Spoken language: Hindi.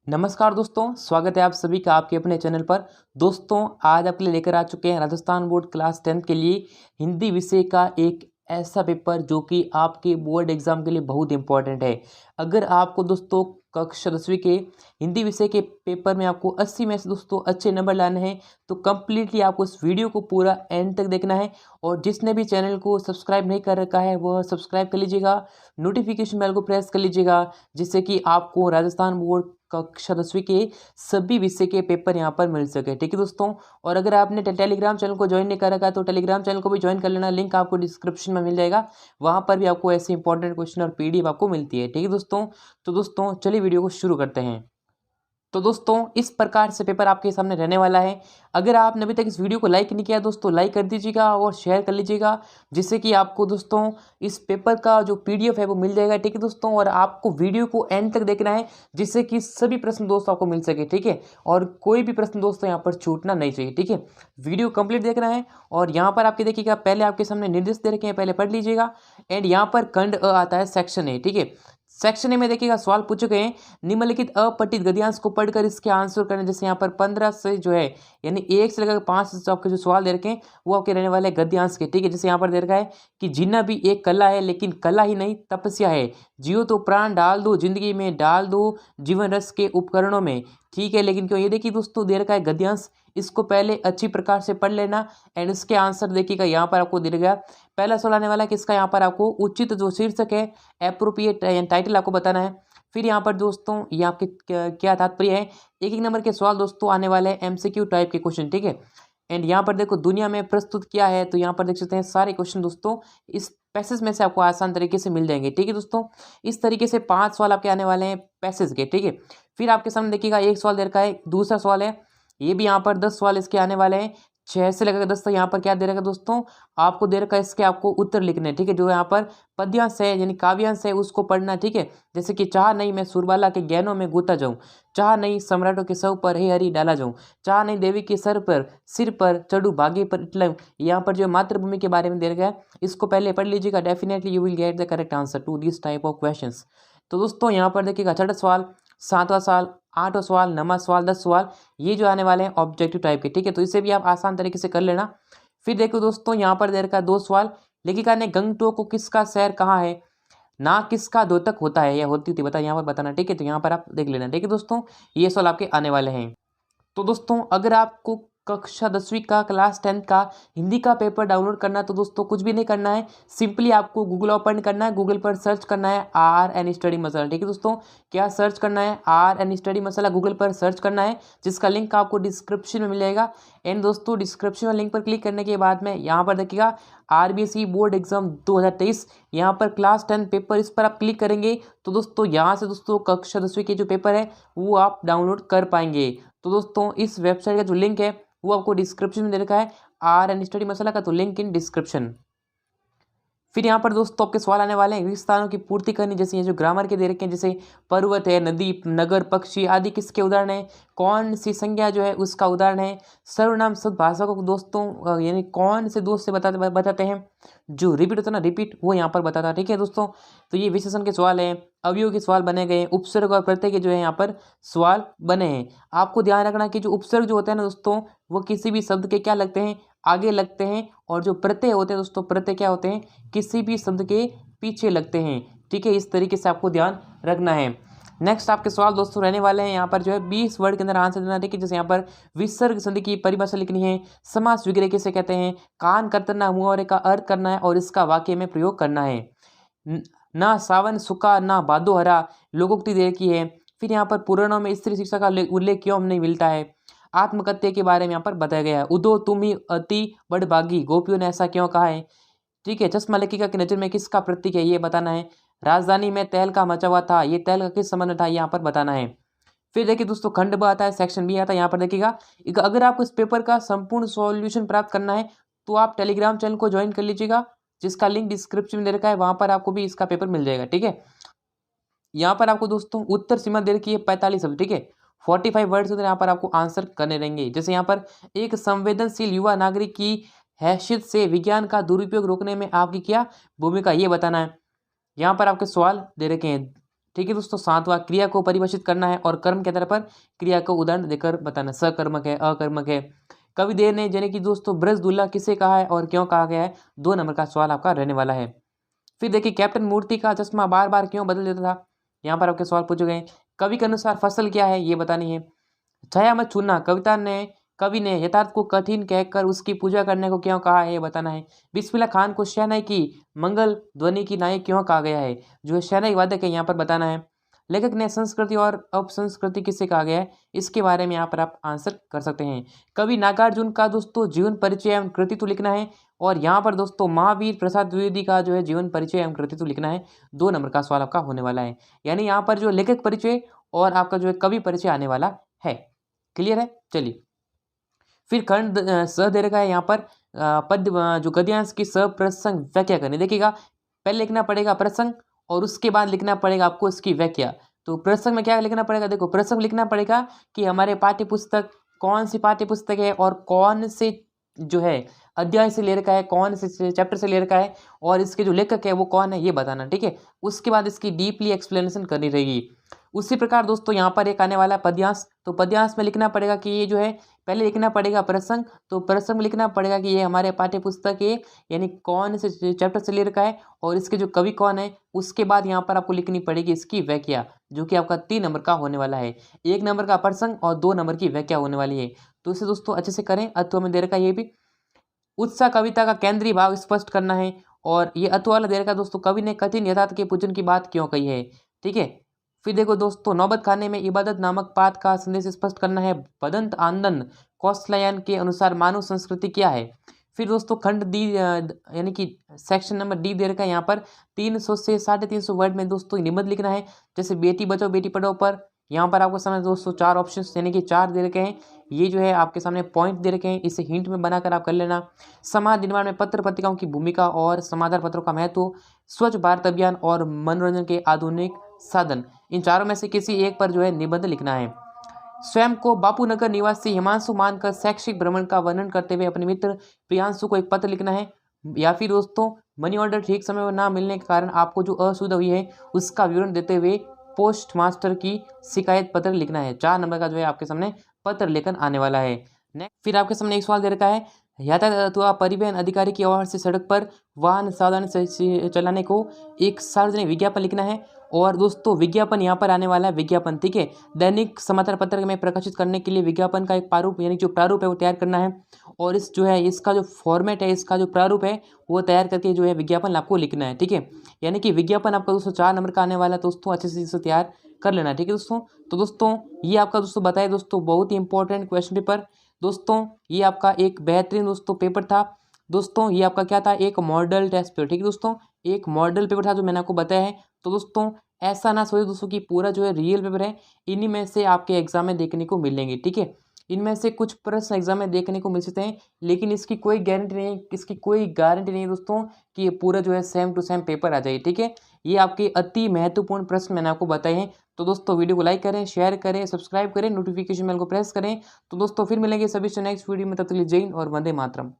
नमस्कार दोस्तों, स्वागत है आप सभी का आपके अपने चैनल पर। दोस्तों, आज आपके लिए लेकर आ चुके हैं राजस्थान बोर्ड क्लास 10 के लिए हिंदी विषय का एक ऐसा पेपर जो कि आपके बोर्ड एग्जाम के लिए बहुत इंपॉर्टेंट है। अगर आपको दोस्तों कक्षा 10वीं के हिंदी विषय के पेपर में आपको 80 में से दोस्तों अच्छे नंबर लाने हैं तो कम्प्लीटली आपको इस वीडियो को पूरा एंड तक देखना है। और जिसने भी चैनल को सब्सक्राइब नहीं कर रखा है वह सब्सक्राइब कर लीजिएगा, नोटिफिकेशन बेल को प्रेस कर लीजिएगा, जिससे कि आपको राजस्थान बोर्ड कक्षा 10वीं के सभी विषय के पेपर यहाँ पर मिल सके। ठीक है दोस्तों, और अगर आपने टेलीग्राम चैनल को ज्वाइन नहीं कर रखा है तो टेलीग्राम चैनल को भी ज्वाइन कर लेना, लिंक आपको डिस्क्रिप्शन में मिल जाएगा। वहाँ पर भी आपको ऐसे इंपॉर्टेंट क्वेश्चन और पीडीएफ आपको मिलती है। ठीक है दोस्तों, तो दोस्तों चलिए वीडियो को शुरू करते हैं। तो दोस्तों इस प्रकार से पेपर आपके सामने रहने वाला है। अगर आपने अभी तक इस वीडियो को लाइक नहीं किया दोस्तों, लाइक कर दीजिएगा और शेयर कर लीजिएगा, जिससे कि आपको दोस्तों इस पेपर का जो पीडीएफ है वो मिल जाएगा। ठीक है दोस्तों, और आपको वीडियो को एंड तक देखना है, जिससे कि सभी प्रश्न दोस्तों आपको मिल सके। ठीक है, और कोई भी प्रश्न दोस्तों यहाँ पर छूटना नहीं चाहिए। ठीक है, वीडियो कंप्लीट देखना है। और यहाँ पर आपके देखिएगा, पहले आपके सामने निर्देश दे रखे हैं, पहले पढ़ लीजिएगा। एंड यहाँ पर खंड अ आता है, सेक्शन ए। ठीक है, सेक्शन ए में देखिएगा सवाल पूछे गए हैं, निम्नलिखित अपठित गद्यांश को पढ़कर इसके आंसर करने। जैसे यहाँ पर 15 से जो है यानी 1 से लेकर 5 से आपके जो सवाल दे रखे हैं वो आपके रहने वाले गद्यांश के। ठीक है, जैसे यहाँ पर दे रखा है कि जीना भी एक कला है, लेकिन कला ही नहीं तपस्या है। जियो तो प्राण डाल दो जिंदगी में, डाल दो जीवन रस के उपकरणों में। ठीक है, लेकिन क्यों, ये देखिए दोस्तों दे रखा है गद्यांश, इसको पहले अच्छी प्रकार से पढ़ लेना। एंड इसके आंसर देखिएगा यहाँ पर आपको दे गया। पहला सवाल आने वाला है किसका, यहाँ पर आपको उचित जो शीर्षक है, एप्रोप्रिएट टाइटल आपको बताना है। फिर यहाँ पर दोस्तों ये आपके क्या तात्पर्य है। एक एक नंबर के सवाल दोस्तों आने वाले हैं, एमसीक्यू टाइप के क्वेश्चन। ठीक है, एंड यहाँ पर देखो दुनिया में प्रस्तुत किया है, तो यहाँ पर देख सकते हैं सारे क्वेश्चन दोस्तों इस पैसेज में से आपको आसान तरीके से मिल जाएंगे। ठीक है दोस्तों, इस तरीके से 5 सवाल आपके आने वाले हैं पैसेज के। ठीक है, फिर आपके सामने देखिएगा एक सवाल दे रखा है, दूसरा सवाल है, ये भी यहाँ पर 10 सवाल इसके आने वाले हैं। 6 से लेकर 10 तक यहाँ पर क्या दे रखा है दोस्तों, आपको दे रखा है इसके आपको उत्तर लिखने। ठीक है, जो यहाँ पर पद्यांश है यानी काव्यांश है उसको पढ़ना। ठीक है, जैसे कि चाह नहीं मैं सुरबाला के ज्ञानों में गुता जाऊं, चाह नहीं सम्राटों के सौ पर हे हरि डाला जाऊं, चाह नहीं देवी के सिर पर चढ़ू भागे पर इटलाऊं। यहाँ पर जो मातृभूमि के बारे में दे रखा है इसको पहले पढ़ लीजिएगा, definitely you will get the correct answer to this type of questions. तो दोस्तों यहाँ पर देखिएगा छठा सवाल, सातवां सवाल, 8वां सवाल, 9वां सवाल, 10 सवाल, ये जो आने वाले हैं ऑब्जेक्टिव टाइप के। ठीक है, तो इसे भी आप आसान तरीके से कर लेना। फिर देखो दोस्तों यहाँ पर दे रखा है 2 सवाल, लेखिका ने गंगटोक को किसका शहर कहा है, ना किसका द्योतक होता है या होती थी, बता यहाँ पर बताना। ठीक है, तो यहाँ पर आप देख लेना। ठीक है दोस्तों, ये सवाल आपके आने वाले हैं। तो दोस्तों अगर आपको कक्षा 10वीं का क्लास 10 का हिंदी का पेपर डाउनलोड करना है तो दोस्तों कुछ भी नहीं करना है, सिंपली आपको गूगल ओपन करना है, गूगल पर सर्च करना है आर एन स्टडी मसाला। ठीक है दोस्तों, क्या सर्च करना है, R N study masala Google पर सर्च करना है, जिसका लिंक आपको डिस्क्रिप्शन में मिल जाएगा। एंड दोस्तों डिस्क्रिप्शन में लिंक पर क्लिक करने के बाद में यहाँ पर देखिएगा आरबीएसई बोर्ड एग्जाम 2023, यहाँ पर क्लास 10 पेपर, इस पर आप क्लिक करेंगे तो दोस्तों यहाँ से दोस्तों कक्षा 10वीं के जो पेपर है वो आप डाउनलोड कर पाएंगे। तो दोस्तों इस वेबसाइट का जो लिंक है वो आपको डिस्क्रिप्शन में दे रखा है, आर एन स्टडी मसाला का, तो लिंक इन डिस्क्रिप्शन। फिर यहाँ पर दोस्तों आपके सवाल आने वाले हैं विस्तारों की पूर्ति करनी। जैसे ये जो ग्रामर के दे रखे हैं, जैसे पर्वत है, नदी, नगर, पक्षी आदि किसके उदाहरण है, कौन सी संज्ञा जो है उसका उदाहरण है, सर्वनाम सद्भाषा को दोस्तों यानी कौन से दोस्त से बताते हैं, जो रिपीट होता है ना रिपीट, वो यहाँ पर बताता है। ठीक है दोस्तों, तो ये विशेषण के सवाल हैं, अवयव के सवाल बने गए, उपसर्ग और प्रत्यय के जो है यहाँ पर सवाल बने हैं। आपको ध्यान रखना कि जो उपसर्ग जो होते हैं ना दोस्तों वो किसी भी शब्द के क्या लगते हैं, आगे लगते हैं, और जो प्रत्यय होते हैं दोस्तों, प्रत्यय क्या होते हैं, किसी भी शब्द के पीछे लगते हैं। ठीक है, इस तरीके से आपको ध्यान रखना है। नेक्स्ट आपके सवाल दोस्तों रहने वाले हैं यहाँ पर जो है 20 वर्ड के अंदर आंसर देना। ठीक है, जैसे यहाँ पर विसर्ग संधि की परिभाषा लिखनी है, समास विग्रह किसे कहते हैं, कान करतना मुहावरे का अर्थ करना है और इसका वाक्य में प्रयोग करना है। ना सावन सुखा ना भादो हरा लोकोक्ति दे रखी है। फिर यहाँ पर पुराणों में स्त्री शिक्षा का उल्लेख क्यों नहीं मिलता है, आत्मकथ्य के बारे में यहाँ पर बताया गया है, उदो तुम ही अति बड़भागी गोपियों ने ऐसा क्यों कहा है। ठीक है, चश्मा लेखिका की नजर में किसका प्रतीक है ये बताना है। राजधानी में तहल का मचा हुआ था, ये तहल का किस संबंध में था यहाँ पर बताना है। फिर देखिए दोस्तों खंड ब आता है, सेक्शन बी आता है। यहाँ पर देखिएगा अगर आपको इस पेपर का संपूर्ण सॉल्यूशन प्राप्त करना है तो आप टेलीग्राम चैनल को ज्वाइन कर लीजिएगा, जिसका लिंक डिस्क्रिप्शन में दे रखा है, वहां पर आपको भी इसका पेपर मिल जाएगा। ठीक है, यहाँ पर आपको दोस्तों उत्तर सीमा दे रखी है 45 शब्द। ठीक है, 45 वर्ड्स के अंदर यहाँ पर आपको आंसर करने रहेंगे। जैसे यहाँ पर एक संवेदनशील युवा नागरिक की हैसियत से विज्ञान का दुरुपयोग रोकने में आपकी क्या भूमिका, ये बताना है। यहाँ पर आपके सवाल दे रखे हैं। ठीक है दोस्तों। सातवां, क्रिया को परिभाषित करना है और कर्म के आधार पर क्रिया को उदाहरण देकर बताना, सकर्मक है, अकर्मक है। कविदेव ने यानी कि दोस्तों ब्रज दुल्ला किसे कहा है और क्यों कहा गया है, 2 नंबर का सवाल आपका रहने वाला है। फिर देखिए कैप्टन मूर्ति का चश्मा बार बार क्यों बदल देता था, यहाँ पर आपके सवाल पूछे गए। कवि के अनुसार फसल क्या है, ये बतानी है। छाया मत छूना, कवि ने यथार्थ को कठिन कहकर उसकी पूजा करने को क्यों कहा है, ये बताना है। बिस्मिल्लाह खान को शहनाई की मंगल ध्वनि की नायक क्यों कहा गया है, जो शहनाई वादक है, यहाँ पर बताना है। लेखक ने संस्कृति और अपसंस्कृति किससे कहा गया है, इसके बारे में यहाँ पर आप आंसर कर सकते हैं। कवि नागार्जुन का दोस्तों जीवन परिचय एवं कृतित्व लिखना है और यहाँ पर दोस्तों महावीर प्रसाद द्विवेदी का जो है जीवन परिचय एवं कृतित्व लिखना है। 2 नंबर का सवाल आपका होने वाला है, यानी यहाँ पर जो लेखक परिचय और आपका जो है कवि परिचय आने वाला है। क्लियर है, चलिए। फिर खंड स दे रखा है यहाँ पर पद्य जो गद्यांश की सप्रसंग व्याख्या करनी। देखिएगा पहले लिखना पड़ेगा प्रसंग और उसके बाद लिखना पड़ेगा आपको इसकी व्याख्या। तो प्रसंग में क्या लिखना पड़ेगा, देखो प्रसंग लिखना पड़ेगा कि हमारे पाठ्य पुस्तक कौन सी पाठ्य पुस्तक है और कौन से जो है अध्याय से ले रखा है, कौन से चैप्टर से ले रखा है और इसके जो लेखक है वो कौन है, ये बताना। ठीक है, उसके बाद इसकी डीपली एक्सप्लेनेशन करनी रहेगी। उसी प्रकार दोस्तों यहाँ पर एक आने वाला पद्यांश, तो पद्यांश में लिखना पड़ेगा कि ये जो है पहले लिखना पड़ेगा प्रसंग, तो प्रसंग में लिखना पड़ेगा कि ये हमारे पाठ्य पुस्तक है यानी कौन से चैप्टर से ले रखा है और इसके जो कवि कौन है। उसके बाद यहाँ पर आपको लिखनी पड़ेगी इसकी व्याख्या, जो कि आपका 3 नंबर का होने वाला है। 1 नंबर का प्रसंग और 2 नंबर की व्याख्या होने वाली है। तो इसे दोस्तों अच्छे से करें। अथवा में दे रखा है ये भी। उत्साह कविता का केंद्रीय भाव स्पष्ट करना है और ये अथवा वाला दे रखा है दोस्तों, कवि ने कठिन यथार्थ के पूजन की बात क्यों कही है। ठीक है, फिर देखो दोस्तों नौबत खाने में इबादत नामक पाठ का संदेश स्पष्ट करना है। बदंत आनंद कौशलयान के अनुसार मानव संस्कृति क्या है। फिर दोस्तों खंड डी यानी कि सेक्शन नंबर डी दे रखा है यहाँ पर 300 से 350 वर्ड में दोस्तों निबंध लिखना है। जैसे बेटी बचाओ बेटी पढ़ाओ पर यहाँ पर आपको सामने दोस्तों 4 ऑप्शन यानी कि 4 दे रखे हैं। ये जो है आपके सामने पॉइंट दे रखे हैं, इसे हिंट में बनाकर आप कर लेना। समाज निर्माण में पत्र पत्रिकाओं की भूमिका और समाचार पत्रों का महत्व, स्वच्छ भारत अभियान और मनोरंजन के आधुनिक साधन, इन चारों में से किसी एक पर जो है निबंध लिखना है। स्वयं को बापू नगर निवासी हिमांशु मानकर शैक्षिक भ्रमण का वर्णन करते हुए अपने मित्र प्रियांशु को एक पत्र लिखना है। या फिर दोस्तों मनी ऑर्डर ठीक समय पर ना मिलने के कारण आपको जो असुविधा हुई है उसका विवरण देते हुए पोस्ट मास्टर की शिकायत पत्र लिखना है। 4 नंबर का जो है आपके सामने पत्र लेकर आने वाला है। नेक्स्ट फिर आपके सामने एक सवाल दे रखा है, यातायात अथवा परिवहन अधिकारी की ओर से सड़क पर वाहन सावधानी से चलाने को एक सार्वजनिक विज्ञापन लिखना है। और दोस्तों विज्ञापन यहाँ पर आने वाला है, विज्ञापन। ठीक है, दैनिक समाचार पत्र में प्रकाशित करने के लिए विज्ञापन का एक प्रारूप यानी जो प्रारूप है वो तैयार करना है और इस जो है इसका जो फॉर्मेट है, इसका जो प्रारूप है वो तैयार करके जो है विज्ञापन आपको लिखना है। ठीक है, यानी कि विज्ञापन आपका दोस्तों 4 नंबर का आने वाला है। दोस्तों अच्छे से इसे तैयार कर लेना। ठीक है दोस्तों, तो दोस्तों ये आपका दोस्तों बताए दोस्तों बहुत ही इंपॉर्टेंट क्वेश्चन पेपर। दोस्तों ये आपका एक बेहतरीन दोस्तों पेपर था। दोस्तों ये आपका क्या था, एक मॉडल टेस्ट पेपर। ठीक है दोस्तों, एक मॉडल पेपर था जो मैंने आपको बताया है। तो दोस्तों ऐसा ना सोचे दोस्तों कि पूरा जो है रियल पेपर है, इन्हीं में से आपके एग्जाम में देखने को मिलेंगे। ठीक है, इनमें से कुछ प्रश्न एग्जाम में देखने को मिल सकते हैं, लेकिन इसकी कोई गारंटी नहीं, इसकी कोई गारंटी नहीं दोस्तों कि ये पूरा जो है सेम टू सेम पेपर आ जाए। ठीक है, ये आपके अति महत्वपूर्ण प्रश्न मैंने आपको बताए हैं। तो दोस्तों वीडियो को लाइक करें, शेयर करें, सब्सक्राइब करें, नोटिफिकेशन बेल को प्रेस करें। तो दोस्तों फिर मिलेंगे सभी से नेक्स्ट वीडियो में, तब तक के लिए जय हिंद और वंदे मातरम।